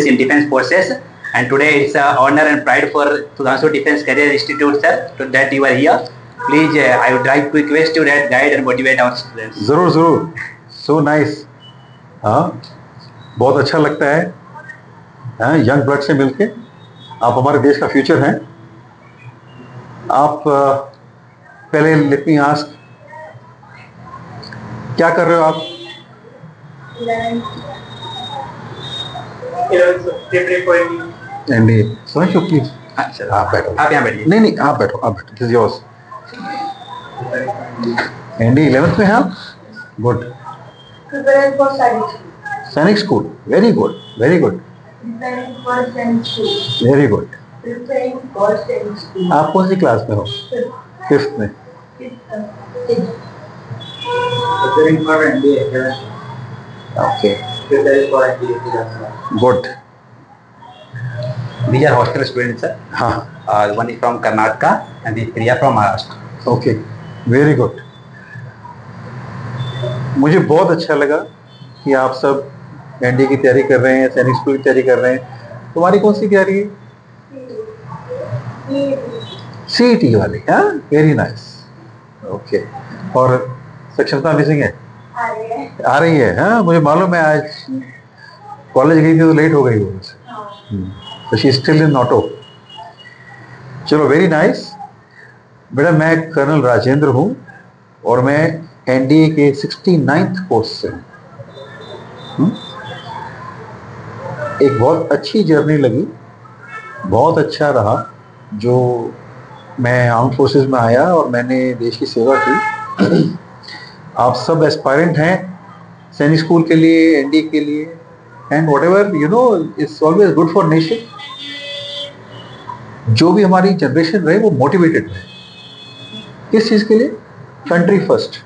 in defense forces, and today it's an honor and pride for Sudhanshu Defense Career Institute, sir, to that you are here. Please, I would like to request you that guide and motivate our students. जरूर जरूर, so nice. हाँ, बहुत अच्छा लगता है young blood से मिलके। आप हमारे देश का फ्यूचर हैं। आप पहले लेट मी आस्क, क्या कर रहे हो आप? एनडीए। सुनो प्लीज। अच्छा, आप बैठो। आप यहाँ बैठिए। नहीं, आप बैठो, this is yours. NDA 11th में हैं आप? गुड। सैनिक school, very good, very good, very good. आप कौन सी क्लास में हो? 5th में। Okay, good. These are hostel students, sir. हाँ, One is from Karnataka and the three are from Maharashtra. Okay, very good. मुझे बहुत अच्छा लगा कि आप सब एनडीए की तैयारी कर रहे हैं, सैनिक स्कूल की तैयारी कर रहे हैं। तुम्हारी कौन सी तैयारी है? सीईटी वाली। हाँ, वेरी नाइस, ओके। और सक्षमता मिसिंग है? आ रही है। हाँ, मुझे मालूम है, आज कॉलेज गई थी तो लेट हो गई वो मुझसे। तो शी स्टिल इन ऑटो। चलो, वेरी नाइस। बेटा, मैं कर्नल राजेंद्र हूँ और मैं एनडीए के 69th पोस्ट से हूँ। एक बहुत अच्छी जर्नी लगी, बहुत अच्छा रहा जो मैं आर्म फोर्सेस में आया और मैंने देश की सेवा की। आप सब एस्पायरेंट हैं सैनिक स्कूल के लिए, एनडीए के लिए, and what ever you know it's always good for nation. जो भी हमारी जनरेशन रहे वो मोटिवेटेड रहे। किस चीज़ के लिए? Country first.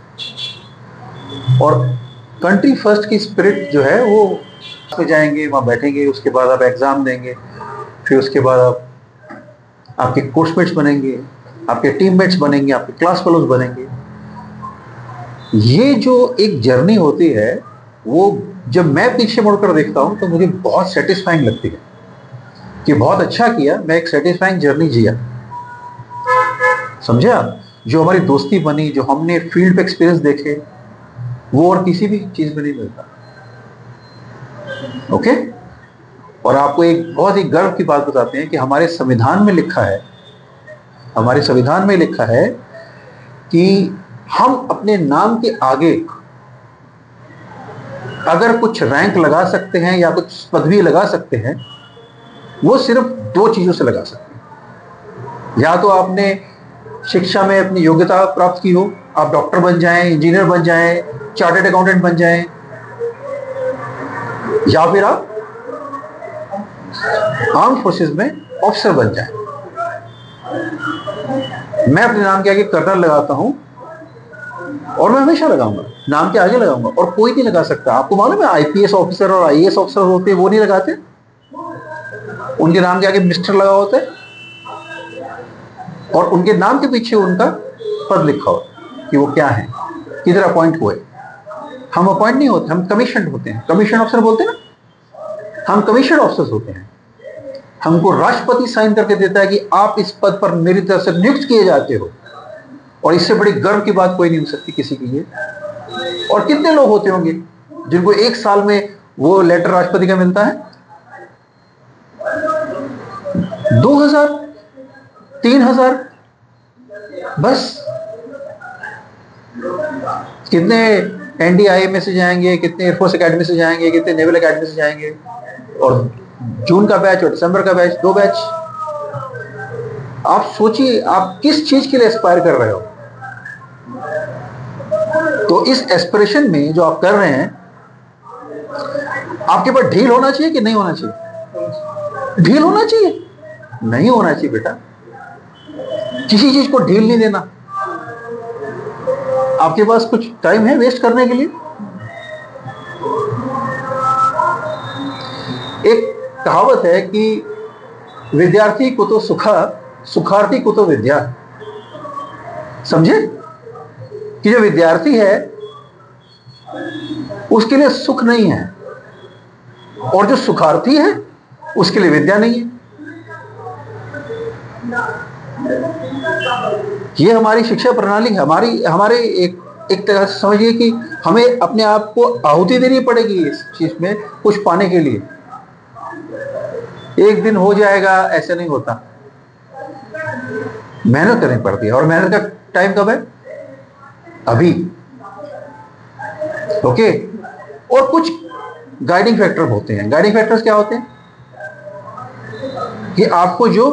और कंट्री फर्स्ट की स्पिरिट जो है वो पे जाएंगे, वहाँ बैठेंगे, उसके बाद आप एग्ज़ाम देंगे, फिर उसके बाद आप आपके कोर्समेट्स बनेंगे, आपके टीममेट्स बनेंगे, आपके क्लास फेलोज बनेंगे। ये जो एक जर्नी होती है वो जब मैं पीछे मुड़कर देखता हूँ तो मुझे बहुत सेटिस्फाइंग लगती है कि बहुत अच्छा किया, मैं एक सेटिस्फाइंग जर्नी जिया। समझे आप? जो हमारी दोस्ती बनी, जो हमने फील्ड पे एक्सपीरियंस देखे, वो और किसी भी चीज में नहीं मिलता। ओके? और आपको एक बहुत ही गर्व की बात बताते हैं कि हमारे संविधान में लिखा है, हमारे संविधान में लिखा है कि हम अपने नाम के आगे अगर कुछ रैंक लगा सकते हैं या कुछ पदवी लगा सकते हैं, वो सिर्फ 2 चीजों से लगा सकते हैं। या तो आपने शिक्षा में अपनी योग्यता प्राप्त की हो, आप डॉक्टर बन जाएं, इंजीनियर बन जाएं, चार्टर्ड अकाउंटेंट बन जाएं, या फिर आप आर्म फोर्सेस में ऑफिसर बन जाएं। मैं अपने नाम के आगे कर्नल लगाता हूं और मैं हमेशा लगाऊंगा, नाम के आगे लगाऊंगा, और कोई नहीं लगा सकता। आपको मालूम है आईपीएस ऑफिसर और आईएएस ऑफिसर होते हैं, वो नहीं लगाते, उनके नाम के आगे मिस्टर लगा होता है और उनके नाम के पीछे उनका पद लिखा होता कि वो क्या है, किधर अपॉइंट हुए। हम अपॉइंट नहीं होते, हम कमीशन होते हैं। कमीशन ऑफिसर बोलते हैं ना, हम कमीशन ऑफिसर्स होते हैं। हमको राष्ट्रपति साइन करके देता है कि आप इस पद पर मेरी तरफ से नियुक्त किए जाते हो, और इससे बड़ी गर्व की बात कोई नहीं हो सकती किसी के लिए। और कितने लोग होते होंगे जिनको 1 साल में वो लेटर राष्ट्रपति का मिलता है? 2000, 3000, बस। कितने एनडीआई में से जाएंगे, कितने एयरफोर्स एकेडमी से जाएंगे, कितने नेवल एकेडमी से जाएंगे, और जून का बैच और दिसंबर का बैच, 2 बैच। आप सोचिए आप किस चीज के लिए एस्पायर कर रहे हो। तो इस एस्पिरेशन में जो आप कर रहे हैं, आपके पास ढील होना चाहिए कि नहीं होना चाहिए? ढील होना चाहिए? नहीं होना चाहिए बेटा। किसी चीज को ढील नहीं देना। आपके पास कुछ टाइम है वेस्ट करने के लिए? एक कहावत है कि विद्यार्थी को तो सुखा, सुखार्थी को तो विद्या। समझे कि जो विद्यार्थी है उसके लिए सुख नहीं है, और जो सुखार्थी है उसके लिए विद्या नहीं है। ये हमारी शिक्षा प्रणाली है, हमारे एक तरह से समझिए कि हमें अपने आप को आहुति देनी पड़ेगी इस चीज में कुछ पाने के लिए। एक दिन हो जाएगा ऐसे नहीं होता, मेहनत करनी पड़ती है। और मेहनत का टाइम कब है? अभी। ओके। और कुछ गाइडिंग फैक्टर होते हैं। गाइडिंग फैक्टर्स क्या होते हैं? कि आपको जो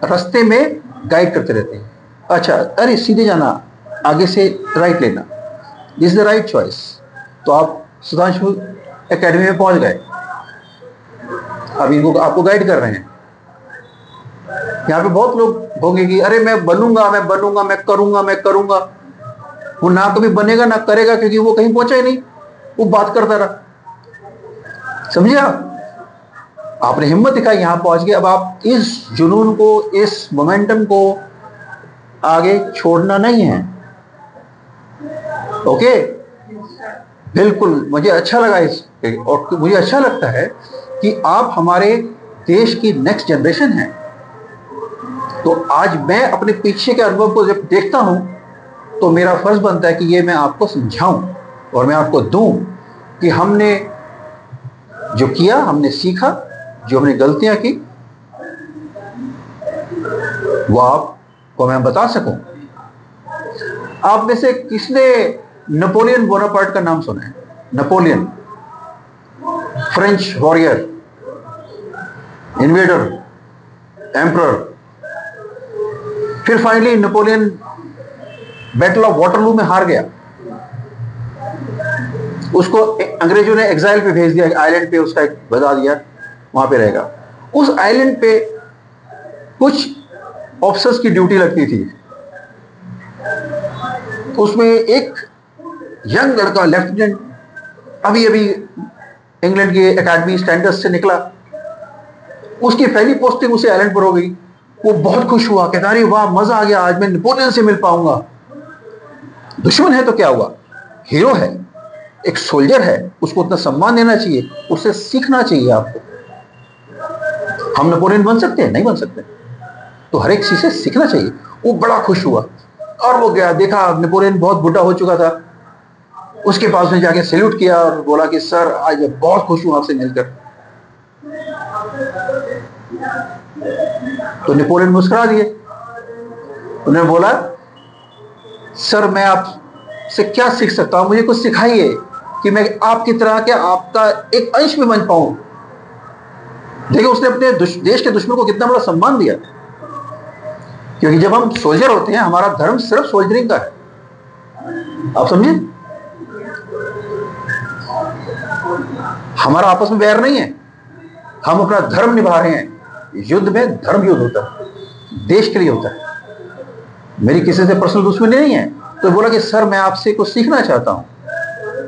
रास्ते में गाइड करते रहते हैं। अच्छा, अरे सीधे जाना, आगे से राइट लेना, this is the right choice. तो आप सुधांशु एकेडमी में पहुंच गए, अब इनको आपको गाइड कर रहे हैं। यहाँ पे बहुत लोग होंगे कि अरे मैं बनूंगा, मैं करूंगा। वो ना कभी बनेगा ना करेगा, क्योंकि वो कहीं पहुंचा ही नहीं, वो बात करता रहा। समझे आप? आपने हिम्मत दिखाई, यहां पहुंच गए। अब आप इस जुनून को, इस मोमेंटम को आगे छोड़ना नहीं है। ओके, बिल्कुल। मुझे अच्छा लगा और मुझे अच्छा लगता है कि आप हमारे देश की नेक्स्ट जनरेशन है। तो आज मैं अपने पीछे के अनुभव को जब देखता हूं तो मेरा फर्ज बनता है कि ये मैं आपको समझाऊं और मैं आपको दूं कि हमने जो किया, हमने सीखा, जो हमने गलतियां की, वो आपको मैं बता सकूं। आप में से किसने नेपोलियन बोनापार्ट का नाम सुना है? Napoleon, French warrior, invader, emperor. फिर finally Napoleon battle of Waterloo में हार गया। उसको अंग्रेजों ने एग्जाइल पे भेज दिया, आइलैंड पे उसका एक बता दिया, वहां पे रहेगा। उस आइलैंड पे कुछ ऑफिसर्स की ड्यूटी लगती थी। उसमें एक यंग लड़का, लेफ्टिनेंट, अभी अभी इंग्लैंड की एकेडमी स्टैंडर्ड से निकला, उसकी पहली पोस्टिंग उसे आइलैंड पर हो गई। वो बहुत खुश हुआ, कहता अरे वाह, मजा आ गया, आज मैं नेपोलियन से मिल पाऊंगा। दुश्मन है तो क्या हुआ, हीरो है, एक सोल्जर है, उसको उतना सम्मान देना चाहिए, उससे सीखना चाहिए आपको। हम नेपोलियन बन सकते हैं? नहीं बन सकते। तो हर एक चीज से सीखना चाहिए। वो बड़ा खुश हुआ और वो गया, देखा नेपोलियन बहुत बुढ़ा हो चुका था। उसके पास में जाके सैल्यूट किया और बोला कि सर, आज मैं बहुत खुश हूं आपसे मिलकर। तो नेपोलियन मुस्कुरा दिए। उन्होंने बोला, सर मैं आपसे क्या सीख सकता हूं, मुझे कुछ सिखाइए कि मैं आपकी तरह के आपका एक अंश में बन पाऊं। देखिए, उसने अपने देश के दुश्मन को कितना बड़ा सम्मान दिया। क्योंकि जब हम सोल्जर होते हैं, हमारा धर्म सिर्फ सोल्जरिंग का है। आप समझे? हमारा आपस में बैर नहीं है, हम अपना धर्म निभा रहे हैं। युद्ध में धर्म युद्ध होता है, देश के लिए होता है। मेरी किसी से पर्सनल दुश्मनी नहीं है। तो बोला कि सर मैं आपसे कुछ सीखना चाहता हूं।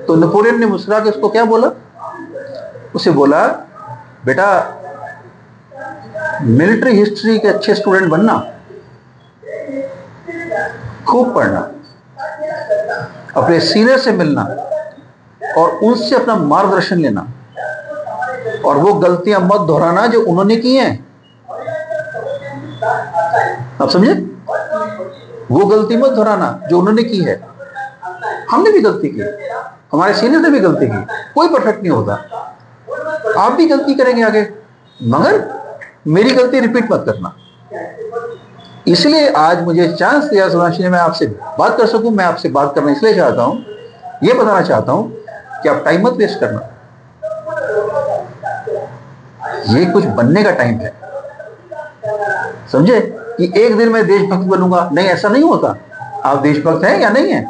तो नेपोलियन ने मुस्कुरा के उसको क्या बोला? उसे बोला, बेटा मिलिट्री हिस्ट्री के अच्छे स्टूडेंट बनना, खूब पढ़ना, अपने सीनियर से मिलना और उनसे अपना मार्गदर्शन लेना, और वो गलतियां मत दोहराना जो उन्होंने की हैं। आप समझे? वो गलती मत दोहराना जो उन्होंने की है। हमने भी गलती की, हमारे सीनियर ने भी गलती की, कोई परफेक्ट नहीं होता। आप भी गलती करेंगे आगे, मगर मेरी गलती रिपीट मत करना। इसलिए आज मुझे चांस दिया सुधांशु ने, मैं आपसे बात कर सकूं। मैं आपसे बात करना इसलिए चाहता हूं, ये बताना चाहता हूं कि आप टाइम मत वेस्ट करना। ये कुछ बनने का टाइम है। समझे? कि एक दिन मैं देशभक्त बनूंगा, नहीं, ऐसा नहीं होता। आप देशभक्त हैं या नहीं है?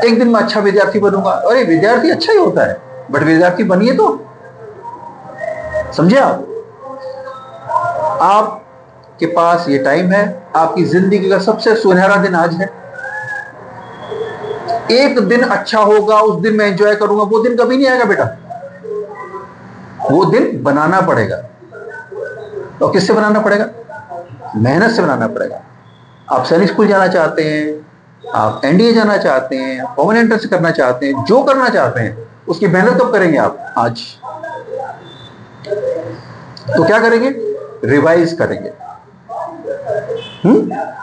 एक दिन मैं अच्छा विद्यार्थी बनूंगा, अरे विद्यार्थी अच्छा ही होता है, बट विद्यार्थी बनिए तो। समझे? आपके पास ये टाइम है, आपकी जिंदगी का सबसे सुनहरा दिन आज है। एक दिन अच्छा होगा, उस दिन मैं एंजॉय करूंगा, वो दिन कभी नहीं आएगा बेटा। वो दिन बनाना पड़ेगा। और किससे बनाना पड़ेगा? मेहनत से बनाना पड़ेगा। आप सैनिक स्कूल जाना चाहते हैं, आप एनडीए जाना चाहते हैं, कॉमन एंट्रेंस करना चाहते हैं, जो करना चाहते हैं, उसकी मेहनत कब करेंगे आप? आज। तो क्या करेंगे, रिवाइज करेंगे।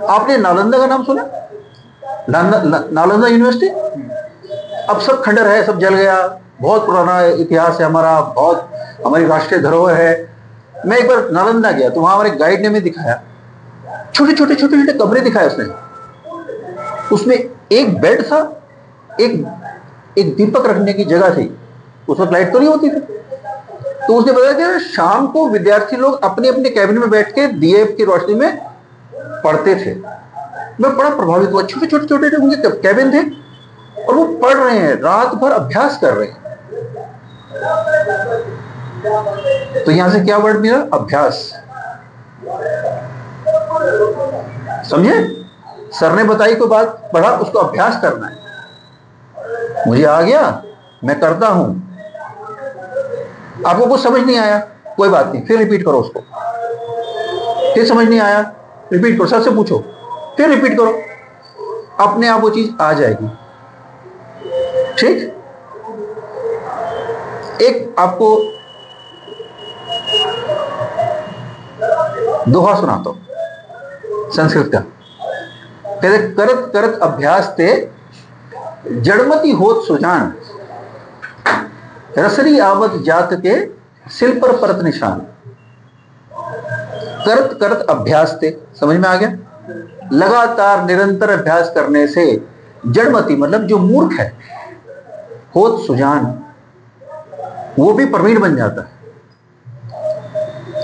आपने नालंदा का नाम सुना? नालंदा यूनिवर्सिटी अब सब खंडर है, सब जल गया, बहुत पुराना इतिहास है हमारा, बहुत हमारी राष्ट्रीय धरोहर है। मैं एक बार नालंदा गया तो वहां हमारे गाइड ने हमें दिखाया, छोटे छोटे छोटे छोटे कमरे दिखाए उसने। उसमें एक बेड था, एक दीपक रखने की जगह थी। उस वक्त लाइट तो नहीं होती थी। तो उसने बताया कि शाम को विद्यार्थी लोग अपने अपने कैबिन में बैठ के दिए की रोशनी में पढ़ते थे। मैं बड़ा प्रभावित हुआ, छोटे छोटे छोटे उनके कैबिन थे और वो पढ़ रहे हैं, रात भर अभ्यास कर रहे हैं। तो यहां से क्या वर्ड मिला? अभ्यास। समझे? सर ने बताई कोई बात, पढ़ा, उसको अभ्यास करना है। मुझे आ गया, मैं करता हूं। आपको कुछ समझ नहीं आया, कोई बात नहीं, फिर रिपीट करो उसको। फिर समझ नहीं आया, रिपीट करो, सर से पूछो, फिर रिपीट करो, अपने आप वो चीज आ जाएगी। ठीक? एक आपको दोहा सुनाता हूं संस्कृत का। कहते करत करत अभ्यास ते जड़मती होत सुजान, रसरी आवत जात के सिल पर परत निशान। करत करत अभ्यास थे, समझ में आ गया? लगातार निरंतर अभ्यास करने से जड़मती मतलब जो मूर्ख है, होत सुजान, वो भी प्रवीण बन जाता है।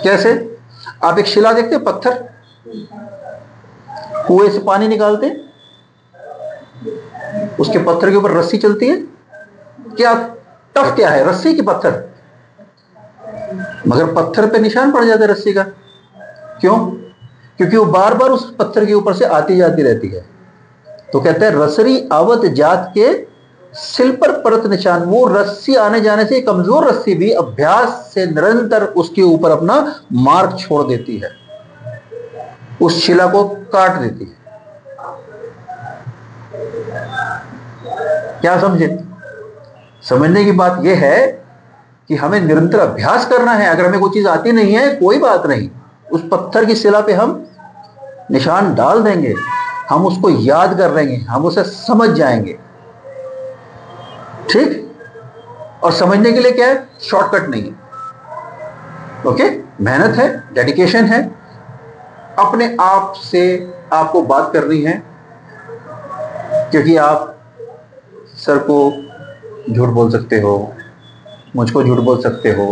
कैसे? आप एक शिला देखते हैं, पत्थर, कुएं से पानी निकालते, उसके पत्थर के ऊपर रस्सी चलती है, क्या टफ क्या है, रस्सी की पत्थर, मगर पत्थर पे निशान पड़ जाता है रस्सी का। क्यों? क्योंकि वो बार बार उस पत्थर के ऊपर से आती जाती रहती है। तो कहते हैं रसरी आवत जात के सिल पर परत निशान। वो रस्सी आने जाने से, कमजोर रस्सी भी अभ्यास से निरंतर उसके ऊपर अपना मार्ग छोड़ देती है, उस शिला को काट देती है। क्या समझे? समझने की बात यह है कि हमें निरंतर अभ्यास करना है। अगर हमें कोई चीज आती नहीं है, कोई बात नहीं, उस पत्थर की शिला पे हम निशान डाल देंगे, हम उसको याद कर लेंगे, हम उसे समझ जाएंगे। ठीक? और समझने के लिए क्या है? शॉर्टकट नहीं है। ओके? मेहनत है, डेडिकेशन है, अपने आप से आपको बात करनी है। क्योंकि आप सर को झूठ बोल सकते हो, मुझको झूठ बोल सकते हो,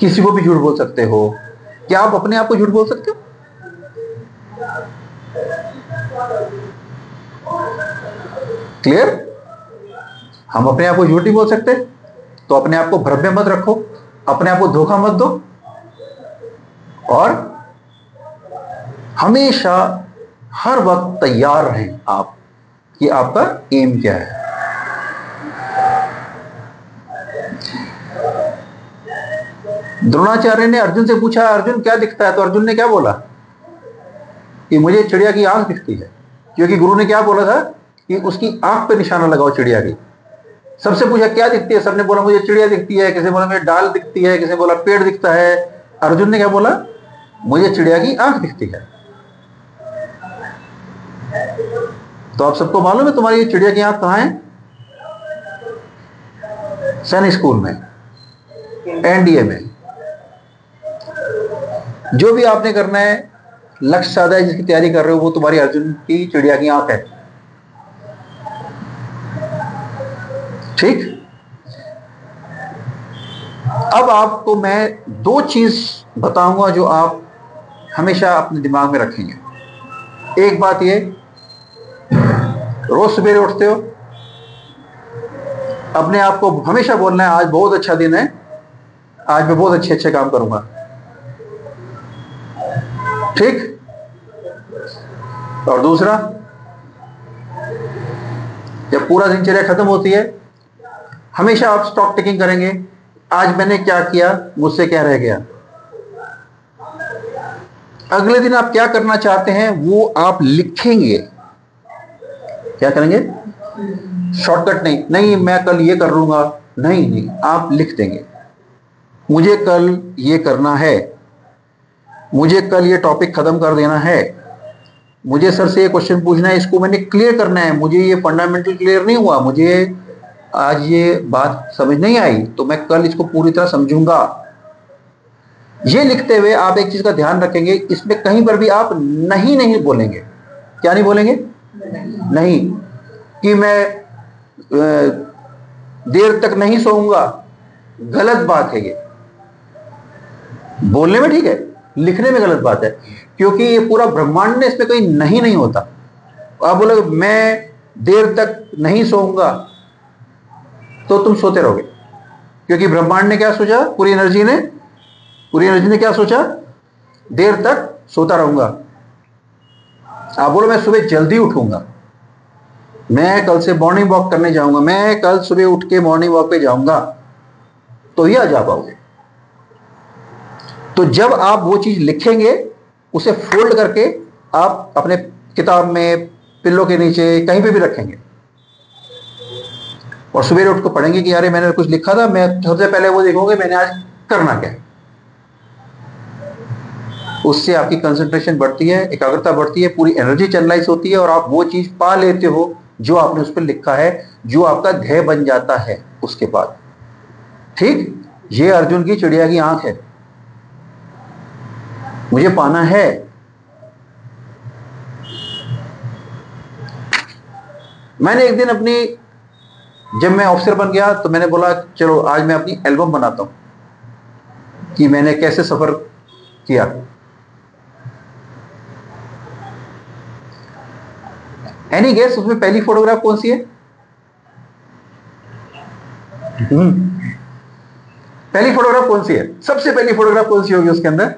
किसी को भी झूठ बोल सकते हो। क्या आप अपने आप को झूठ बोल सकते हो? क्लियर? हम अपने आप को झूठ नहीं बोल सकते, तो अपने आप को भ्रम में मत रखो, अपने आप को धोखा मत दो, और हमेशा हर वक्त तैयार रहें आप कि आपका एम क्या है। द्रोणाचार्य ने अर्जुन से पूछा, अर्जुन क्या दिखता है? तो अर्जुन ने क्या बोला कि मुझे चिड़िया की आंख दिखती है। क्योंकि गुरु ने क्या बोला था कि उसकी आंख पे निशाना लगाओ चिड़िया की। सबसे पूछा क्या दिखती है? सबने बोला मुझे चिड़िया दिखती है, किसी ने बोला मुझे डाल दिखती है, किसी ने बोला पेड़ दिखता है। अर्जुन ने क्या बोला? मुझे चिड़िया की आंख दिखती है। तो आप सबको मालूम है तुम्हारी चिड़िया की आंख कहां है? सैनिक स्कूल में, एनडीए में। जो भी आपने करना है, लक्ष्य साधा है, जिसकी तैयारी कर रहे हो, वो तुम्हारी अर्जुन की चिड़िया की आंख है। ठीक? अब आपको मैं दो चीज बताऊंगा जो आप हमेशा अपने दिमाग में रखेंगे। एक बात ये, रोज सवेरे उठते हो, अपने आप को हमेशा बोलना है आज बहुत अच्छा दिन है, आज मैं बहुत अच्छे अच्छे काम करूंगा। ठीक? और दूसरा, जब पूरा दिनचर्या खत्म होती है, हमेशा आप स्टॉक टेकिंग करेंगे, आज मैंने क्या किया, मुझसे क्या रह गया। अगले दिन आप क्या करना चाहते हैं वो आप लिखेंगे। क्या करेंगे? शॉर्टकट नहीं, नहीं मैं कल ये कर लूंगा, नहीं नहीं, आप लिख देंगे। मुझे कल ये करना है, मुझे कल ये टॉपिक खत्म कर देना है, मुझे सर से ये क्वेश्चन पूछना है, इसको मैंने क्लियर करना है, मुझे ये फंडामेंटल क्लियर नहीं हुआ, मुझे आज ये बात समझ नहीं आई, तो मैं कल इसको पूरी तरह समझूंगा। ये लिखते हुए आप एक चीज का ध्यान रखेंगे, इसमें कहीं पर भी आप नहीं नहीं बोलेंगे। क्या नहीं बोलेंगे? नहीं। कि मैं देर तक नहीं सोऊंगा, गलत बात है ये। बोलने में ठीक है, लिखने में गलत बात है, क्योंकि ये पूरा ब्रह्मांड में इसमें कोई नहीं नहीं होता। आप बोलोगे मैं देर तक नहीं सोऊंगा, तो तुम सोते रहोगे, क्योंकि ब्रह्मांड ने क्या सोचा, पूरी एनर्जी ने क्या सोचा, देर तक सोता रहूंगा। आप बोलो मैं सुबह जल्दी उठूंगा, मैं कल से मॉर्निंग वॉक करने जाऊंगा, मैं कल सुबह उठ के मॉर्निंग वॉक पे जाऊंगा, तो ही आ जा पाओगे। तो जब आप वो चीज लिखेंगे, उसे फोल्ड करके आप अपने किताब में, पिल्लो के नीचे, कहीं पे भी रखेंगे, और सुबह उठ को पढ़ेंगे कि यार मैंने कुछ लिखा था, मैं सबसे पहले वो देखोगे मैंने आज करना क्या है। उससे आपकी कंसंट्रेशन बढ़ती है, एकाग्रता बढ़ती है, पूरी एनर्जी चैनलाइज होती है, और आप वो चीज पा लेते हो जो आपने उस पर लिखा है, जो आपका ध्येय बन जाता है उसके बाद। ठीक, ये अर्जुन की चिड़िया की आंख है, मुझे पाना है। मैंने एक दिन अपनी, जब मैं ऑफिसर बन गया, तो मैंने बोला चलो आज मैं अपनी एल्बम बनाता हूं कि मैंने कैसे सफर किया। एनी गेस उसमें पहली फोटोग्राफ कौन सी है? पहली फोटोग्राफ कौन सी है? सबसे पहली फोटोग्राफ कौन सी होगी उसके अंदर?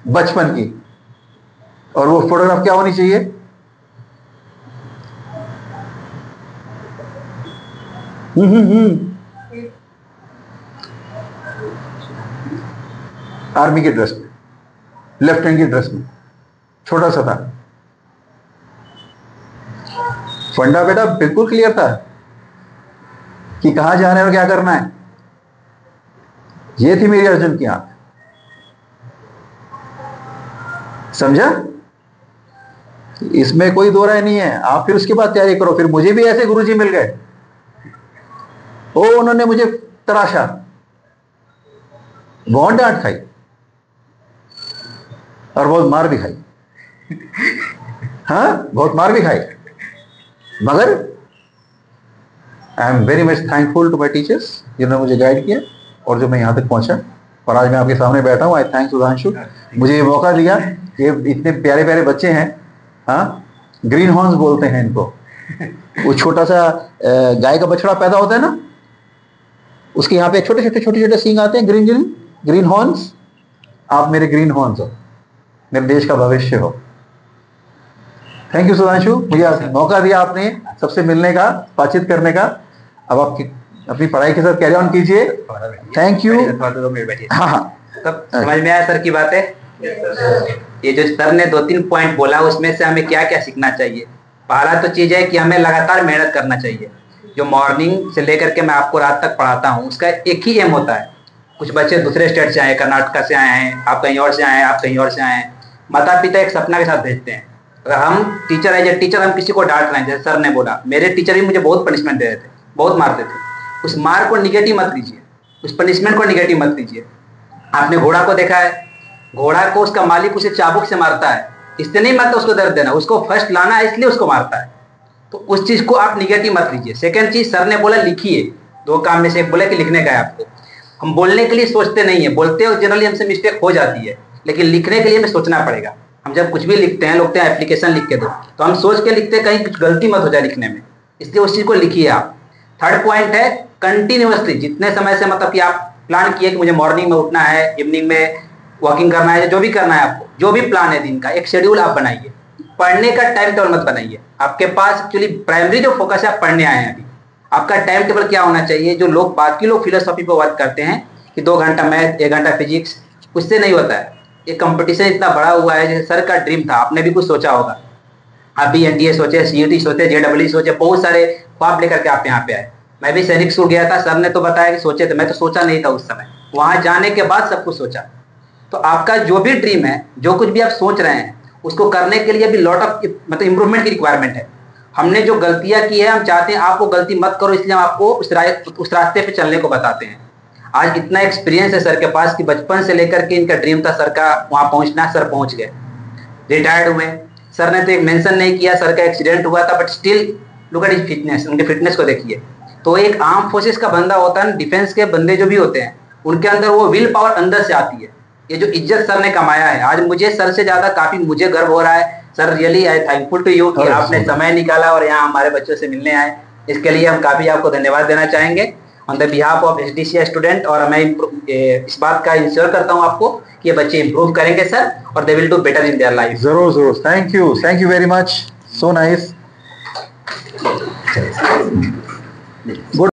बचपन की। और वो फोटोग्राफ क्या होनी चाहिए? आर्मी की ड्रेस में, लेफ्टिनेंट की ड्रेस में, छोटा सा था। फंडा बेटा बिल्कुल क्लियर था कि कहां जाना है और क्या करना है। ये थी मेरी अर्जुन की आंख। समझा? इसमें कोई दो राय नहीं है। आप फिर उसके बाद तैयारी करो। फिर मुझे भी ऐसे गुरुजी मिल गए, ओ उन्होंने मुझे तराशा, बहुत डांट खाई और बहुत मार भी खाई। हाँ, बहुत मार भी खाई, मगर I am very much thankful to my teachers, जिन्होंने मुझे गाइड किया और जो मैं यहाँ तक पहुंचा, और आज मैं आपके सामने बैठा हूँ। आई थैंक सुधांशु, मुझे ये मौका दिया। ये इतने प्यारे प्यारे बच्चे हैं, हाँ, ग्रीन हॉर्न्स बोलते हैं इनको। वो छोटा सा गाय का बछड़ा पैदा होता है ना, उसके यहाँ पे छोटे छोटे सींग आते हैं, ग्रीन हॉर्न्स। आप मेरे ग्रीन हॉर्न्स हो, मेरे देश का भविष्य हो। थैंक यू सुधांशु, मुझे मौका दिया आपने सबसे मिलने का, बातचीत करने का। अब आप अपनी पढ़ाई के साथ कैरी ऑन कीजिए। Thank you. हाँ, तब समझ में आया सर की बातें? ये जो सर ने 2-3 पॉइंट बोला, उसमें से हमें क्या क्या सीखना चाहिए? पहला तो चीज है कि हमें लगातार मेहनत करना चाहिए। जो मॉर्निंग से लेकर के मैं आपको रात तक पढ़ाता हूँ, उसका एक ही एम होता है। कुछ बच्चे दूसरे स्टेट से आए, कर्नाटक से आए हैं, आप कहीं और से आए हैं, आप कहीं और से आए हैं। माता पिता एक सपना के साथ भेजते हैं। अगर हम टीचर एज ए टीचर हम किसी को डांट रहे हैं, जैसे सर ने बोला, मेरे टीचर भी मुझे बहुत पनिशमेंट दे रहे थे, बहुत मारते थे। उस मार को निगेटिव मत लीजिए, उस पनिशमेंट को निगेटिव मत लीजिए। आपने घोड़ा को देखा है, घोड़ा को उसका मालिक उसे चाबुक से मारता है, इससे नहीं मारता उसको दर्द देना, उसको फर्स्ट लाना है इसलिए उसको मारता है। तो उस चीज को आप निगेटिव मत लीजिए। सेकंड चीज, सर ने बोला लिखिए। 2 काम में से एक बोला कि लिखने का है आपको। हम बोलने के लिए सोचते नहीं है, बोलते हो जनरली हमसे मिस्टेक हो जाती है, लेकिन लिखने के लिए हमें सोचना पड़ेगा। हम जब कुछ भी लिखते हैं, लोग एप्लीकेशन लिख के दो, तो हम सोच के लिखते हैं कहीं कुछ गलती मत हो जाए लिखने में, इसलिए उस चीज को लिखिए आप। थर्ड पॉइंट है कंटिन्यूअसली, जितने समय से मतलब कि आप प्लान किए कि मुझे मॉर्निंग में उठना है, इवनिंग में वॉकिंग करना है, जो भी करना है आपको, जो भी प्लान है दिन का, एक शेड्यूल आप बनाइए। पढ़ने का टाइम टेबल मत बनाइए। आपके पास एक्चुअली प्राइमरी जो फोकस है, आप पढ़ने आए हैं अभी, आपका टाइम टेबल क्या होना चाहिए? जो लोग बाकी लोग फिलोसॉफी पे वर्क करते हैं कि 2 घंटा मैथ, 1 घंटा फिजिक्स, उससे नहीं होता है। ये कंपटीशन इतना बड़ा हुआ है। जैसे सर का ड्रीम था, आपने भी कुछ सोचा होगा, आप भी एनडीए सोचे, सीयूटी सोचे, जेडब्ल्यू सोचे, बहुत सारे ख्वाब लेकर के आप यहाँ पे आए। मैं भी सैनिक स्कूल गया था, सर ने तो बताया कि सोचे थे, मैं तो सोचा नहीं था उस समय। वहां जाने के बाद सब कुछ सोचा। तो आपका जो भी ड्रीम है, जो कुछ भी आप सोच रहे हैं, उसको करने के लिए अभी लॉट ऑफ मतलब इंप्रूवमेंट की रिक्वायरमेंट है। हमने जो गलतियां की है, हम चाहते हैं आप वो गलती मत करो, इसलिए हम आपको उस रास्ते पे चलने को बताते हैं। आज इतना एक्सपीरियंस है सर के पास कि बचपन से लेकर के इनका ड्रीम था सर का वहां पहुंचना, सर पहुंच गए, रिटायर्ड हुए। सर ने तो एक मेंशन नहीं किया, सर का एक्सीडेंट हुआ था, but still look at his fitness, उनके फिटनेस को देखिए। तो एक आर्म फोर्सेस का बंदा होता है, डिफेंस के बंदे जो भी होते हैं, उनके अंदर वो विल पावर अंदर से आती है। ये जो इज्जत सर ने कमाया है, आज मुझे सर से ज्यादा काफी मुझे गर्व हो रहा है। Sir really I thankful to you कि आपने समय निकाला और यहाँ हमारे बच्चों से मिलने आए। इसके लिए हम काफी आपको धन्यवाद देना चाहेंगे on the behalf of SDC student. और मैं इस बात का इंश्योर करता हूँ आपको कि ये बच्चे इंप्रूव करेंगे सर, और they will do better in their life. जरूर जरूर, thank you very much, so nice, good.